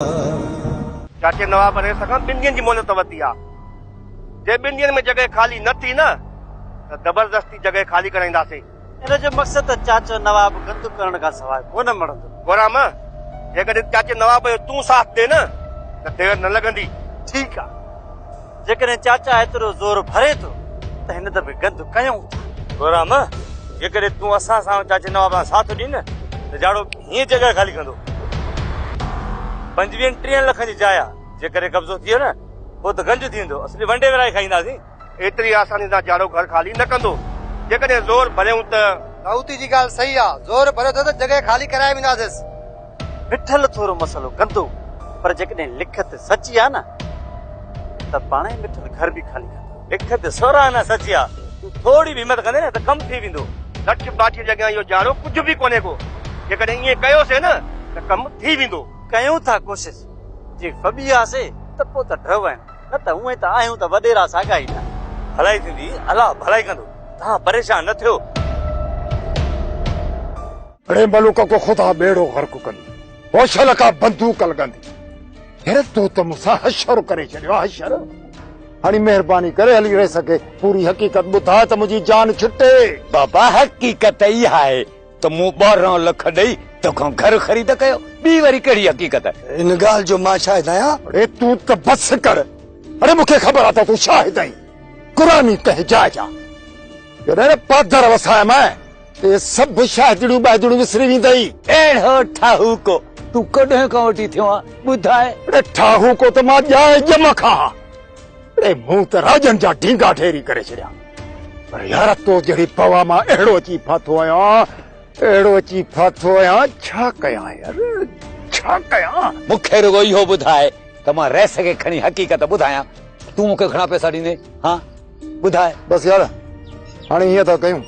चाचे नवाब रहे सका 2 ॾींहनि जी मोहलत वरिती आहे। जे 2 ॾींहनि में जगह खाली न थी न त जबरदस्ती जगह खाली कराईंदासीं। इन जो मक़सद चाचो नवाब गंदु करण खां सवाइ कोन मणंदो। गोराम जेकॾहिं चाचे नवाब जो तूं साथ ॾे न त देर न लॻंदी। ठीकु आहे, जेकॾहिं चाचा एतिरो ज़ोर भरे थो त हिन दफ़े गंदु कयूं। गोराम जेकॾहिं तूं असां सां चाचे नवाब सां साथ ॾी न त जाड़ो हीअं जगह खाली कंदो। 25-30 लख जी जाइ आहे, जेकॾहिं कब्ज़ो थी वियो न पोइ त गंज थी वेंदो। असली वंडे विराए खाईंदासीं। एतिरी आसानी सां जाड़ो घर खाली न कंदो। जेकॾहिं ज़ोर भरियूं त दाऊदी जी ॻाल्हि सही आहे, ज़ोर भरियो त जगह खाली कराए वेंदासीं। मिठल थोरो मसलो गंदो, पर जेकॾहिं लिखत सची आहे न त पाणे मिठल घर बि खाली कंदो। लिखत सोराना सची आहे, तूं थोरी बि हिमत कंदे न त कमु थी वेंदो। 60-62 जॻह इहो जाड़ो कुझु बि कोन्हे को। जेकॾहिं ईअं कयोसीं न त कमु थी वेंदो। कयूं था कोशिश, जे फबियासीं त पोइ त ड्रव आहिनि, न त उहे त आहियूं त वॾेरा साॻा ई न। भलाई थींदी, अलाह भलाई कंदो, तव्हां परेशान न थियो। अरे मलूक को खुदा बेड़ो गर्क कंदी, होशल का बंदूक लॻंदी। हेरे तो त मूंसां हशर करे छॾियो आहे। हशर हाणे महिरबानी करे हली रही सघे पूरी हक़ीक़त ॿुधाए त मुंहिंजी जान छुटे। बाबा हक़ीक़त इहा आहे त मूं 12 लख ॾेई तोखां घर ख़रीद कयो, ॿी वरी कहिड़ी हक़ीक़त? इन ॻाल्हि जो मां शाहिद आहियां। अरे तूं त बस कर। अरे मूंखे ख़बर आहे त तूं शाहिद आहीं। क़ुरानी तह जाइजा जॾहिं पादर वसाए मैं ते सभु शाहिदड़ियूं ॿाहिदड़ियूं विसरी वेंदई। अहिड़ो ठाहू को तूं कॾहिं खां वठी थियो आहे ॿुधाए? अरे ठाहू को त मां ॼाए ॼम खां। अरे मूं त राजन जा ढींगा ठेरी करे छॾिया। पर यार तो जहिड़ी पवा मां अहिड़ो अची फाथो आहियां, अहिड़ो अची फाथो आहियां। छा कयां यार, छा कयां? मूंखे रुगो इहो ॿुधाए त मां रह सघे खणी हक़ीक़त ॿुधायां। तूं मूंखे घणा पैसा ॾींदे? हा ॿुधाए। बस यार हाणे हीअं था कयूं,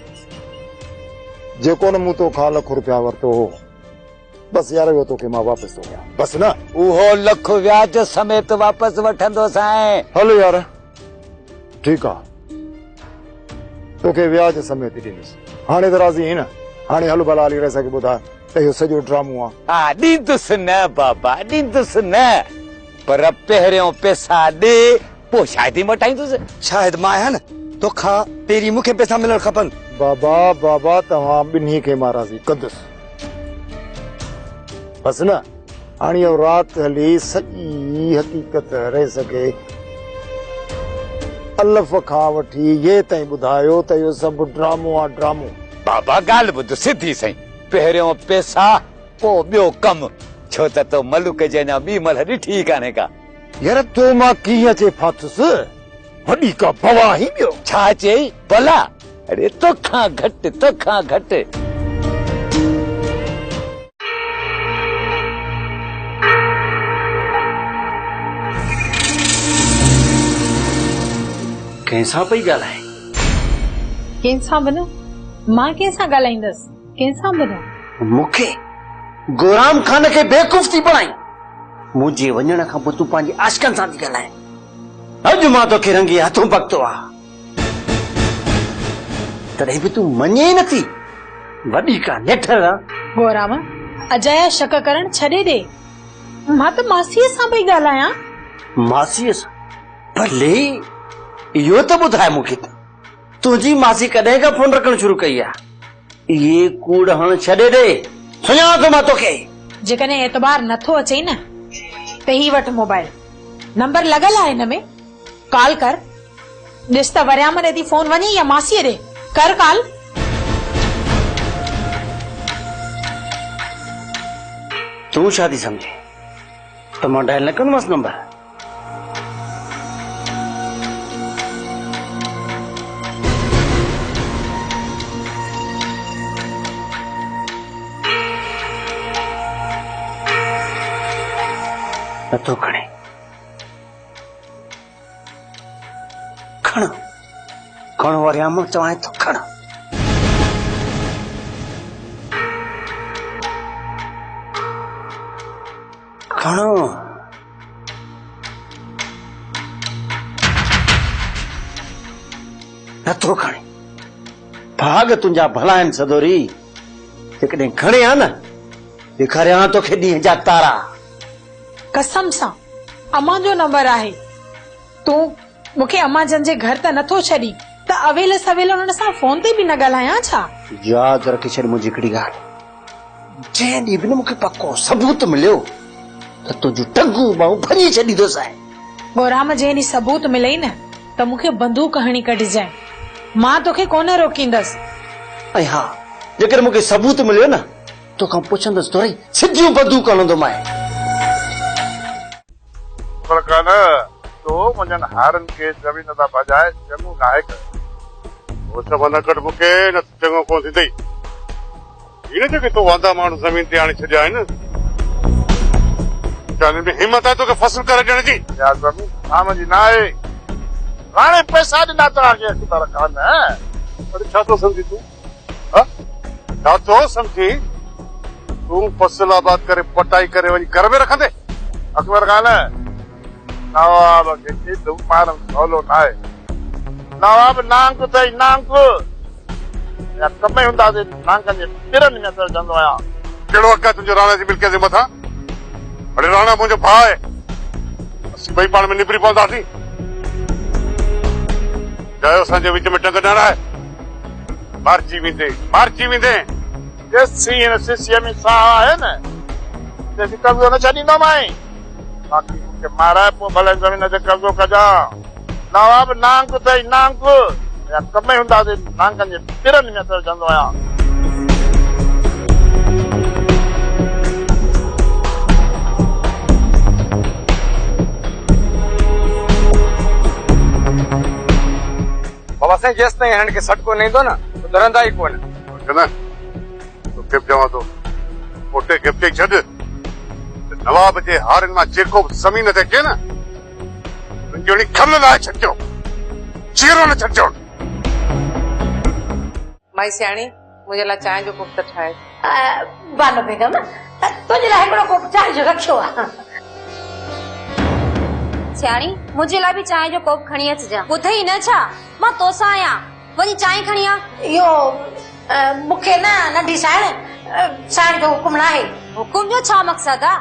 जेको न मूं तोखां ₹1 रुपया वरितो हो बस यार उहो तोखे मां वापसि थो कयां। बस न उहो लख व्याज समेत वापसि वठंदोसांइ। हलो यार ठीकु आहे, तोखे व्याज समेत ॾींदुसि। हाणे त राज़ी आहीं न? हाणे हलो भला हली रहे सघे ॿुधाए त इहो सॼो ड्रामो आहे। हा ॾींदुसि न बाबा, ॾींदुसि न, पर पहिरियों पैसा ॾे पोइ शायदि ई मटाईंदुसि। शाहिद मां आहियां न, तोखां पहिरीं मूंखे पैसा मिलण खपनि। बाबा बाबा तव्हां ॿिन्ही खे मां राज़ी कंदुसि। बस न हाणे इहो राति हली सॼी हक़ीक़त रहे सघे अलफ खां वठी ये ताईं ॿुधायो त इहो सभु ड्रामो आहे। ड्रामो बाबा ॻाल्हि ॿुध सिधी सही, पहिरियों पैसा पोइ ॿियो कमु, छो त तो मलूक जे अञा ॿी महिल ॾिठी कान्हे का। यार तो मां कीअं चे फाथुसि, वॾी का बवा ही ॿियो छा चई भला? अरे तोखां घटि, तोखां घटि। कंहिंसां पई ॻाल्हाए? कंहिंसां बि न, मां कंहिंसां ॻाल्हाईंदसि? कंहिंसां बि न। मूंखे गोराम खान खे बेवकूफ़ थी बणाई। मुंहिंजे वञण खां पोइ तूं पंहिंजे आशिकनि सां थी ॻाल्हाए। अॼु मां तोखे रंगी हथों पकतो आहे, तॾहिं बि तूं मञे ई नथी। वॾी का नेठर आहे। गोराम अजाया शक करण छॾे ॾे, मां त मासीअ सां पई ॻाल्हायां। मासीअ सां? भले इहो त ॿुधाए मूंखे त तुंहिंजी मासी कॾहिं खां फोन रखणु शुरू कई आहे? इहे कूड़ हाणे छॾे ॾे, सुञाणा थो मां तोखे। जेकॾहिं एतबार नथो अचे न त ही वटि मोबाइल, नंबर लॻल आहे हिन में, कॉल कर। ॾिस त वरियाम ॾे थी फोन वञे या मासीअ ॾे, कर कॉल। तूं छा थी सम्झे त मां डायल न कंदोमांसि नंबर? नथो खणे, खण खण वरियाम चवां थो, खण। खण नथो खणे। भाग तुंहिंजा भला आहिनि सदोरी। जेकॾहिं खणे हा न ॾेखारियां तोखे ॾींहं जा तारा। कसम सां अम्मा जो नंबर आहे। तूं मूंखे अम्मा जन जे घर त नथो छॾी त अवेल सवेल हुननि सां फोन ते बि न ॻाल्हायां छा? यादि रखी छॾ मुंहिंजी हिकिड़ी ॻाल्हि, जंहिं ॾींहुं बि न मूंखे पको सबूत मिलियो त तुंहिंजूं टंगूं ॿाहूं भॼी छॾींदुसि। गोराम जंहिं ॾींहुं सबूत मिलई न त मूंखे बंदूक हणी कढजांइ, मां तोखे कोन रोकींदसि। ऐं हा, जेकर मूंखे सबूत मिलियो न तोखां पुछंदुसि थोरी, सिधियूं बंदूक हणंदोमांइ। तो मुंहिंजनि हारनि खे ज़मीन था बजाए चङो नाहे कर, हो सभु न कट मूंखे न चङो कोन थींदई। इन जेके तो वांदा माण्हू ज़मीन ते आणे छॾिया आहिनि, जाने में हिम्मत आहे तोखे फसल करे ॾियण जी? यार ज़मीन शाम जी न आहे, हाणे पैसा ॾिना तव्हांखे अखबार कान आहे। पर छा थो सम्झी तूं? छा थो सम्झी तूं? फसल आबाद करे पटाई करे वञी घर में रखंदे अखबार कान आहे? नवाब खे केॾो मारण सवलो न आहे। नवाब नांग अथई, नांग या कम ई हूंदासीं नांगनि जे पिरनि में चढ़ंदो आहियां। कहिड़ो हक़ आहे तुंहिंजो राणा जी मिल्कियत जे मथां? अड़े राणा मुंहिंजो भाउ आहे, असीं ॿई पाण में निबिरी पवंदासीं। चयो असांजे विच में टंग न आहे, मारजी वेंदे मारजी वेंदे। जेसीं हिन सिसीअ में साह आहे न तेसीं कब्ज़ो न छॾींदोमांइ। बाक़ी मूंखे माराए पोइ भले ज़मीन ते कब्ज़ो कजां। नवाब नांग अथई, नांग या कम ई हूंदासीं नांगनि जे पिरनि में चढ़ंदो आहियां। बाबा साईं जेसि ताईं हिननि खे सटको न ईंदो न त डरंदा ई कोन। तोखे बि चवां थो, पोटे खे बि चई छॾ, नवाब जे हारनि मां जेको बि ज़मीन ते अचे न तुंहिंजो खल लाहे छॾिजो, चीरो न छॾिजो। माई सियाणी मुंहिंजे लाइ चांहि जो कोप त ठाहे। बानो बेगम तुंहिंजे लाइ हिकिड़ो कोप चांहि जो रखियो आहे। सियाणी मुंहिंजे लाइ बि चांहि जो कोप खणी अचिजांइ। ॿुधई न छा, मां तोसां आहियां, वञी चांहि खणी आ। इहो मूंखे न नंढी साइण जो हुकुम न आहे। हुकुम जो छा मक़सद आहे?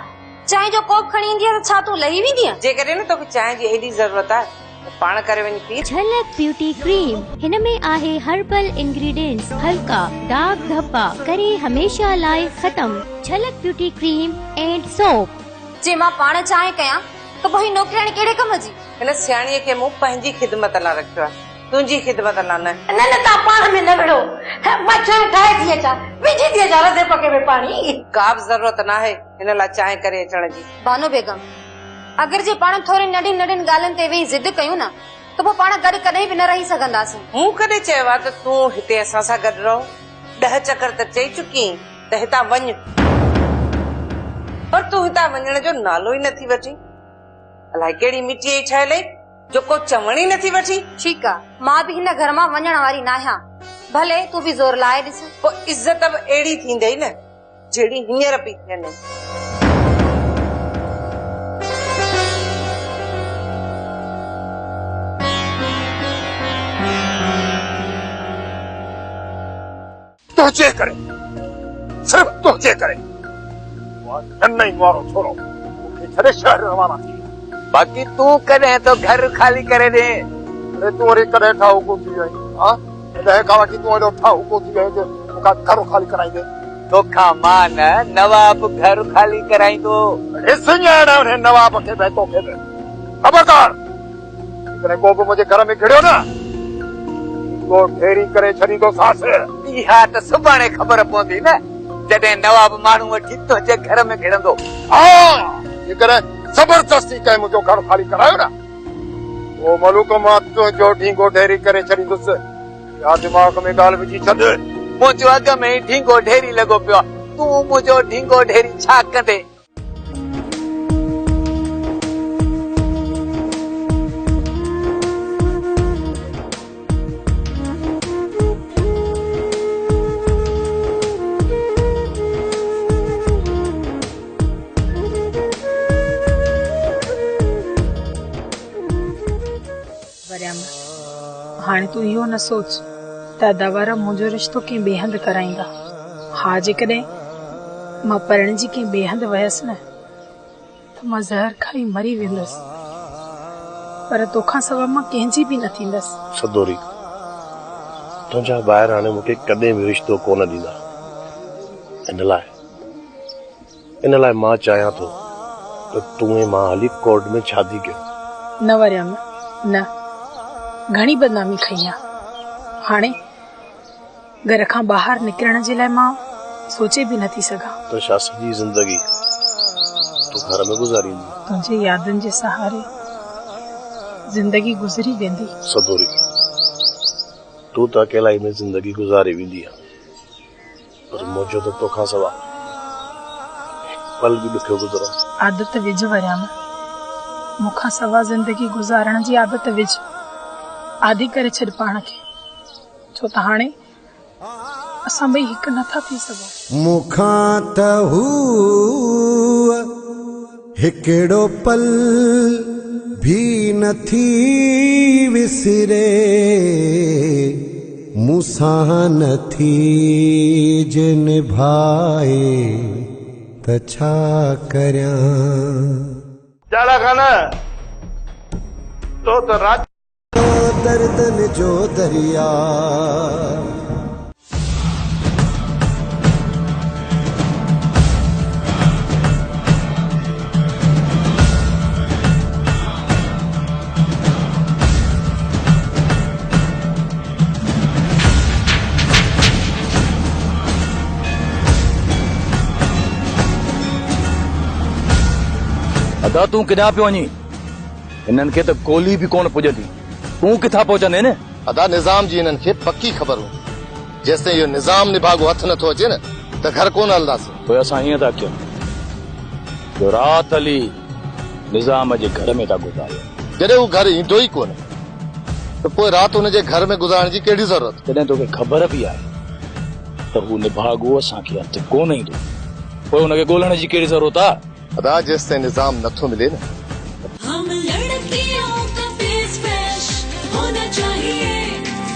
चांहि जो कोप खणी ईंदी त छा तूं लही वेंदी? जेकॾहिं न तोखे चांहि जी एॾी ज़रूरत आहे त पाण करे वञी पी। झलक ब्यूटी क्रीम, हिन में आहे हर्बल इंग्रेडिएंट्स, हल्का दाग धब्बा करे हमेशा लाइ खत्म। झलक ब्यूटी क्रीम एंड सोप। जे मां पाण चांहि कयां त पोइ नौकराणी कहिड़े कम जी? हिन सियाणीअ खे मूं पंहिंजी ख़िदमत लाइ रखियो आहे, तुंहिंजी ख़िदमत लाइ न। न न तव्हां पाण में न विड़ो, मां चांहि ठाहे थी अचां, विझी थी अचां रधे पके में पाणी। का बि ज़रूरत न आहे हिन लाइ चांहि करे अचण जी। बानो बेगम अगरि जे पाण थोरी नंढी नंढियुनि ॻाल्हियुनि ते वेही ज़िद कयूं न त पोइ पाण गॾु कॾहिं बि न रही सघंदासीं। मूं कॾहिं चयो आहे त तूं हिते असां सां गॾु रहो? 10 चकर त चई चुकी त हितां वञ, पर तूं हितां वञण जो नालो ई नथी वठी। अलाए कहिड़ी मिटीअ जी ठहियल आई जो को चवण ई नथी वठी। ठीकु आहे, मां बि हिन घर मां वञण वारी न आहियां, भले तूं बि ज़ोर लाए ॾिस। पोइ इज़त बि अहिड़ी थींदई न जहिड़ी हींअर पई थियनि। तुझे करे, सिर्फ तुझे करे नन्ही वारो छोरो मूंखे छॾे शहर रवाना थी। बाक़ी तूं कॾहिं तो घर खाली करे दे। अरे तूं वरी कॾहिं ठाहु कोन थी वई? हा कॾहिं खां वठी तूं एॾो ठाहु कोन थी वई जो मूंखां घर खाली कराईंदे? तोखां मां न नवाब घर खाली कराईंदो। सुञाण नवाब खे बि तोखे बि ख़बरदार, जेकॾहिं को बि मुंहिंजे घर में घिड़ियो न को ढेरी करे छॾींदो सास। इहा त सुभाणे ख़बर पवंदी न जॾहिं नवाब माण्हू वठी तुंहिंजे घर में घिड़ंदो। हा जेकॾहिं जबरदस्ती कंहिं मुंहिंजो घर खाली करायो न वो मलूक मां तुंहिंजो ढींगो ढेरी करे छॾींदुसि। या दिमाग़ में ॻाल्हि विझी छॾ। मुंहिंजो अॻ में ई ढींगो ढेरी लॻो पियो आहे, तूं मुंहिंजो ढींगो ढेरी छा कंदे? हाणे तूं इहो न सोच त दवारा मुंहिंजो रिश्तो कंहिं ॿिए हंधि कराईंदा। हा जेकॾहिं मां पढ़ण जी कंहिं ॿिए हंधि वयसि न त मां ज़हर खाई मरी वेंदसि, पर तोखां सवाइ मां कंहिंजी बि न थींदसि। सदोरी तुंहिंजा ॿाहिरि हाणे मूंखे कॾहिं बि रिश्तो कोन ॾींदा। इन लाइ मां चाहियां थो त तूं ऐं मां हली कोर्ट में शादी कयूं। न वरियम न, घणी बदनामी खई आहे। हाणे घर खां ॿाहिरि निकिरण जे लाइ मां सोचे बि नथी सघां। तो छा सॼी ज़िंदगी तूं घर में गुज़ारींदी? तुंहिंजे यादनि जे सहारे जिंदगी गुज़री वेंदी। सदोरी तूं त अकेलाई में जिंदगी गुज़ारे वेंदी आहे, पर मुंहिंजो त तोखां सवाइ पल बि ॾुखियो गुज़रो। आदत विझ वरियाम, मूंखां सवाइ जिंदगी गुज़ारण जी आदत विझ। आदि करे छॾ पाण खे, छो त हाणे असां ॿई हिकु नथा थी सघूं। मूंखां त हू हिकिड़ो पल भी नथी विसरे, मूंसां नथी जे निभाए त छा करियां। जाला खाना तो रात दर्दन जो दरिया। अदा तूं किथां पियो वञी? हिननि खे त गोली बि कोन पुॼंदी, तूं किथां पहुचंदे न? अदा निज़ाम जी हिननि खे पक्की ख़बर हो, जेसिताईं इहो निज़ाम निभागो हथ नथो अचे न त घर कोन हलंदासीं। पोइ असां हीअं था कयूं जो राति हली निज़ाम जे घर में था गुज़ारियूं। जॾहिं हू घर ईंदो ई कोन त पोइ राति हुनजे घर में गुज़ारण जी कहिड़ी ज़रूरत? जॾहिं तोखे ख़बर बि आहे त हू निभागो असांखे हथ कोन ईंदो, पोइ हुनखे ॻोल्हण जी कहिड़ी ज़रूरत आहे? अदा जेसिताईं निज़ाम नथो मिले न।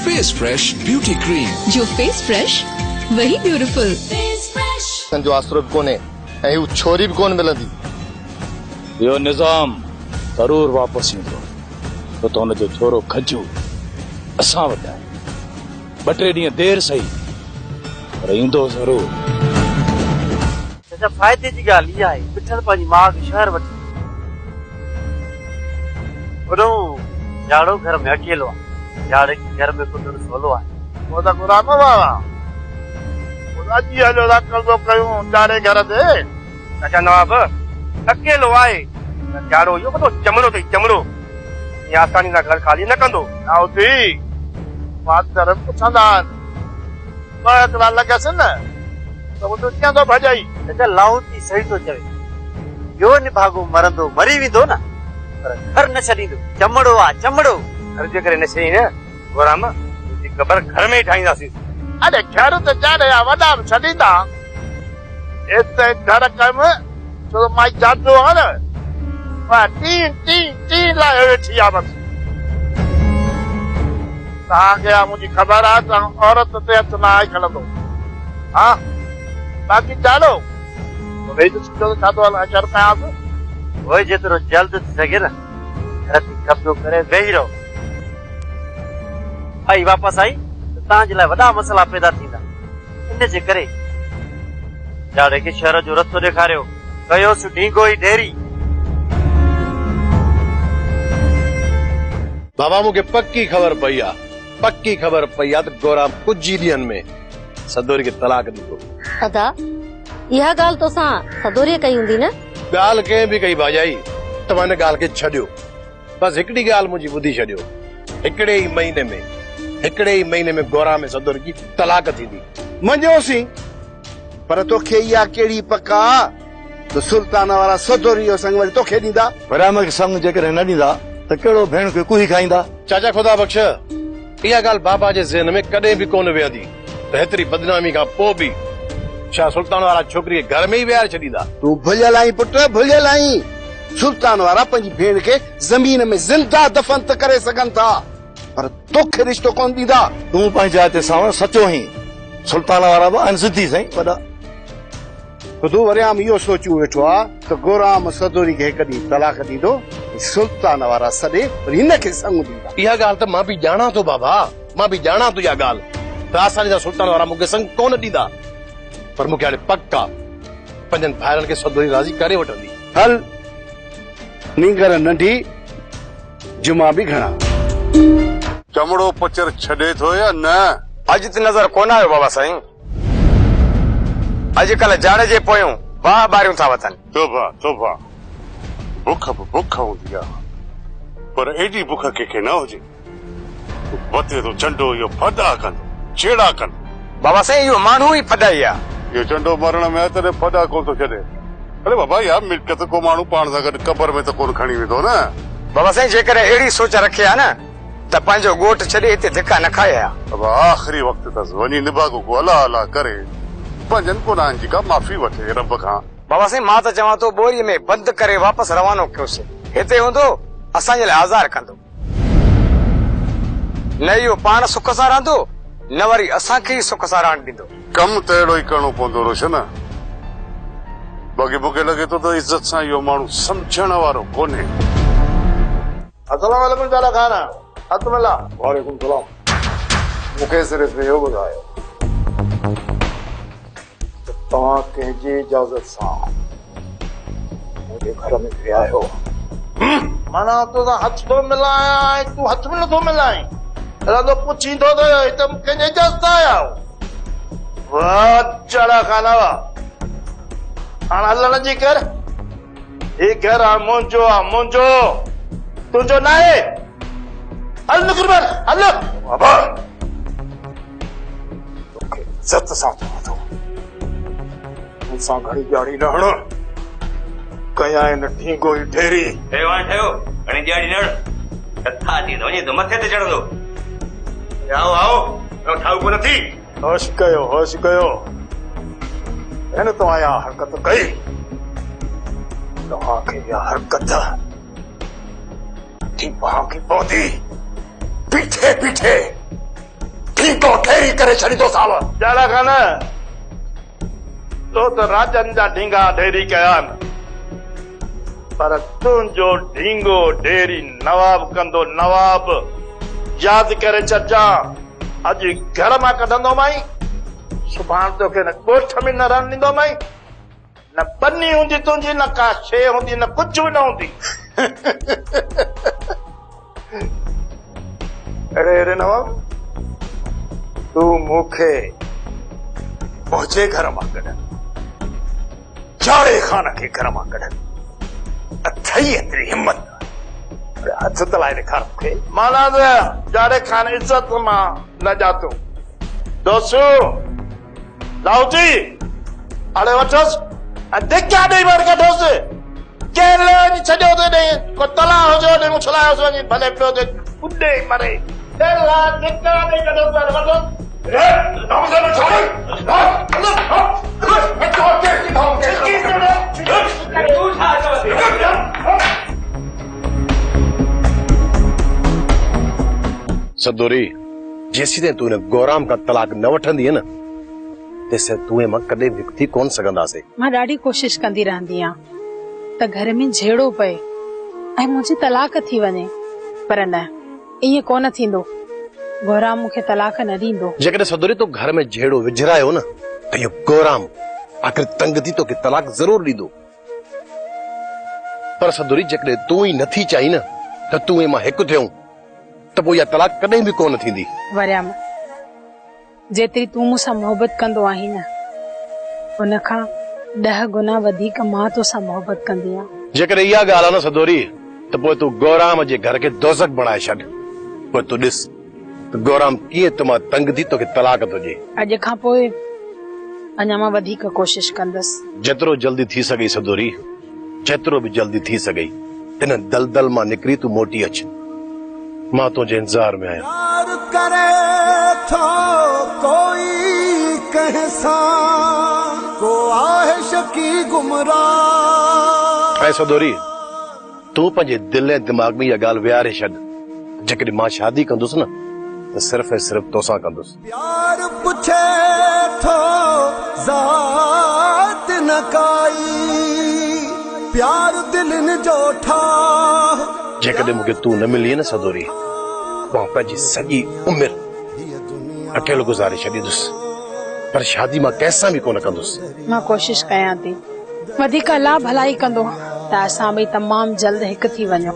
फेस फ्रेश ब्यूटी क्रीम, जो फेस फ्रेश वही ब्यूटीफुल। जो आसरो बि कोन्हे ऐं हू छोरी बि कोन मिलंदी। इहो निज़ाम ज़रूर वापसि ईंदो, छो त हुनजो छोरो खजू असां वटि आहे। 2-3 ॾींहं देरि सही, पर ईंदो ज़रूर। फ़ाइदे जी ॻाल्हि इहा आहे, पिठल पंहिंजी माउ खे शहर वठी वॾो झाड़ो घर में अकेलो आहे, झाड़े घर में कुदर सोलो आहे। वो त गुलाम बाबा खुदा जी हलो था कर्ज़ो कयूं झाड़े घर ते। अच्छा नवाब अकेलो आहे, झाड़ो इहो वॾो चमड़ो अथई, चमड़ो ईअं आसानी सां घर ख़ाली न कंदो। थी बात घर में पुछंदा आहिनि, 2 हिकिड़ा लॻसि न त उहो कीअं थो भॼाई। लाहौती सही थो चवे, इहो निभागो मरंदो मरी वेंदो न, पर घर न छॾींदो। चमड़ो आहे चमड़ो। घर जे करे न छई न गोराम, तुंहिंजी क़बर घर में ई ठाहींदासीं। अरे घर त चारे या वॾा बि छॾींदा, एतिरे घर कम छो त मां जातो आहे न, टी लाइ वेठी आहे बसि। तव्हांखे मुंहिंजी ख़बर आहे, तव्हां औरत ते हथ न आहे खणंदो। हा बाक़ी चालो वेही ॾिसो छा थो हलाए, कर कयांसि। उहो जेतिरो जल्द थी सघे न घर ते कब्ज़ो करे वेही रहो। आई वापसि आई त तव्हांजे लाइ वॾा मसइला पैदा थींदा। इन जे करे झाड़े खे शहर जो रस्तो ॾेखारियो, कयोसि ढींगो ई ढेरी। बाबा मूंखे पक्की ख़बर पई आहे त गोराम कुझु ई ॾींहंनि में सदोरी खे तलाक ॾींदो। अदा इहा ॻाल्हि तोसां सदोरीअ कई हूंदी न? ॻाल्हि कंहिं बि कई भाॼाई, तव्हां हिन ॻाल्हि खे छॾियो। बसि हिकिड़ी ॻाल्हि मुंहिंजी ॿुधी छॾियो, हिकिड़े ई महीने में गोराम में सदोरी जी तलाक थींदी। मञोसीं, पर तोखे इहा कहिड़ी पका त सुल्तान वारा सदोरी जो संग वरी तोखे ॾींदा? वराम खे संग जेकॾहिं न ॾींदा त कहिड़ो भेण खे कुही खाईंदा? चाचा खुदा बख़्श, इहा ॻाल्हि बाबा जे ज़हन में कॾहिं बि कोन वेहंदी त हेतिरी बदनामी खां पोइ बि छा सुल्तान वारा छोकिरी खे घर में ई विहारे छॾींदा? तूं भुलियल आहीं पुट, भुलियल आहीं। सुल्तान वारा पंहिंजी भेण खे ज़मीन में ज़िंदा दफ़न त करे सघनि था, पर तोखे रिश्तो कोन ॾींदा। तूं पंहिंजे हथ सां सचो ई सुल्तान वारा बि आहिनि सिधी साईं वॾा। तूं वरियाम इहो सोचियो वेठो आहे त गोराम सदोरी खे कॾहिं तलाक ॾींदो सुल्तान वारा सॾे वरी हिनखे संग ॾींदा। इहा ॻाल्हि त मां बि ॼाणा थो बाबा, मां बि ॼाणा थो इहा ॻाल्हि त असांजा सुल्तान वारा मूंखे संग कोन ॾींदा, पर मूंखे हाणे पक आहे पंजनि भाइरनि खे सदोरी राज़ी करे वठंदी। हल नींगर नंढी जुमा बि घणा। चमड़ो पचर छॾे थो या न? अॼु त नज़र कोन आयो बाबा साईं। अॼुकल्ह जाड़े जे पोयूं वाह ॿारियूं था वठनि। तोबा तोबा, बुख बि बुख हूंदी आहे, पर एॾी बुख कंहिंखे न हुजे वते तो चंडो इहो फदा कंदो छेड़ा कंदो। बाबा साईं इहो माण्हू ई फदाई आहे। इहो चंडो मरण में तॾहिं फदा कोन थो छॾे। अरे बाबा यार मिल्कियत को माण्हू पाण सां गॾु क़बर में त कोन खणी वेंदो न। बाबा साईं जेकर अहिड़ी सोच रखे आहे न त पंहिंजो ॻोठ छॾे हिते धिका न खाए हा। अब आख़िरी वक़्त अथसि, वञी निभागो को अला अला करे पंजनि गुनाहनि जी का माफ़ी वठे रब खां। बाबा साईं मां त चवां थो बोरीअ में बंदि करे वापसि रवानो कयोसीं। हिते हूंदो असांजे लाइ आज़ार कंदो, न इहो पाण सुख सां रहंदो न वरी असांखे ई सुख सां रहण ॾींदो। कमु त अहिड़ो ई करणो पवंदो रोशन। बाक़ी मूंखे लॻे थो त इज़त सां इहो माण्हू सम्झण वारो कोन्हे। अस्सलाम वालेकुम जाला खाना। अतमला वालेकुम सलाम। मूंखे सिर्फ़ु इहो ॿुधायो त तव्हां कंहिंजी इजाज़त सां मुंहिंजे घर में विया आहियो? माना तोसां हथ थो मिलायां ऐं तूं हथ में नथो मिलाए रंदो पुछींदो त हिते कंहिंजे इजाज़त सां आया आहियो? वाह जाला खाना वाह, हाणे हलण जी कर। ही घर आहे मुंहिंजो, आहे मुंहिंजो, तुंहिंजो न आहे। हल निकिर ॿाहिरि, हल। बाबा तोखे इज़त सां चवां थो, मूंसां घणी ॼाणी न हण। कया हिन ढींगो ई ढेरी ठहियो घणी ॼाणी न हण, कथा थी वञे त मथे ते चढ़ंदो। आओ आओ ठाऊ कोन थी। होश कयो होश कयो। हिन तव्हां इहा हरकत कई, तव्हांखे इहा हरकत भागी पवंदी। पीठे पीठे ठीको ठेरी करे छॾींदो साव। जाला खान तो त राजन जा ढींगा ढेरी कया आहिनि, पर तुंहिंजो ढींगो ढेरी नवाब कंदो नवाब। यादि करे छॾिजां, अॼु घर मां कढंदो माई, सुभाणे तोखे न ॻोठ में न रहण ॾींदो माई। न बनी हूंदी तुंहिंजी, न का शइ हूंदी, न कुझु बि न हूंदी। अरे नवाब, तूं मूंखे मुंहिंजे घर मां कढ, जाड़े खान खे घर मां कढ, अथई एतिरी हिम्मत? हथ तलाए ॾेखार मूंखे। माना त जाड़े खान इज़त मां न जातो। दोस्तू लाउती अड़े वठोसि ऐं धिका ॾेई मार कढोसि। केरु छॾियो थो ॾे, को तला हुजे ॾे उछलायोसि वञी, भले पियो ते उॾे मरे। धिका ॾेई कढोसि वठोसि। सदोरी, जेसी ताईं तूं गौराम का तलाक न वठंदी न तेसे तूं मां कॾहिं निकिती कोन सघंदासीं। मां ॾाढी कोशिश कंदी रहंदी आहियां त घर में झेड़ो पए ऐं मुंहिंजी तलाक थी वञे, पर न, ईअं कोन थींदो। गौराम मूंखे तलाक न ॾींदो। जेकॾहिं सदोरी तूं घर में झेड़ो विझरायो न त इहो गौराम आख़िर तंग थी तोखे तलाक ज़रूर ॾींदो। पर सदोरी जेकॾहिं तूं ई नथी चाहीं न त तूं मां हिकु थियूं त पोइ इहा तलाक कॾहिं बि कोन थींदी। वरियाम, जेतिरी तूं मूंसां मोहबत कंदो आहीं न, उन खां 10 गुना वधीक मां तोसां मोहबत कंदी आहियां। जेकॾहिं इहा ॻाल्हि आहे न सदोरी त पोइ तूं गौराम जे घर खे दोज़ख बणाए छॾ। पोइ तूं ॾिस त गौराम कीअं तमां तंग थी तोखे तलाक थो ॾे। अॼु खां पोइ अञा मां वधीक कोशिश कंदसि। जेतिरो जल्दी थी सघे सदोरी, जेतिरो बि जल्दी थी सघे हिन दलदल मां निकिरी तूं मोटी अच। मां तुंहिंजे इंतज़ार में आहियां। प्यार करे थो कोई कहसा, को आहिश की गुमराह। ऐं सदोरी, तूं पंहिंजे दिल ऐं दिमाग़ में इहा ॻाल्हि विहारे छॾ, जेकॾहिं मां शादी कंदुसि न त सिर्फ़ ऐं सिर्फ़ तोसां कंदुसि। प्यार पुछे थो ज़ात न काई प्यार दिलनि जो ठाह जेकॾहिं मूंखे तूं न मिली न सदोरी मां पंहिंजी सॼी उमिरि अकेलो गुज़ारे छॾींदुसि पर शादी मां कंहिंसां बि कोन कंदुसि मां कोशिश कयां थी वधीक अलाह भलाई कंदो त असां ॿई तमामु जल्द हिकु थी वञूं।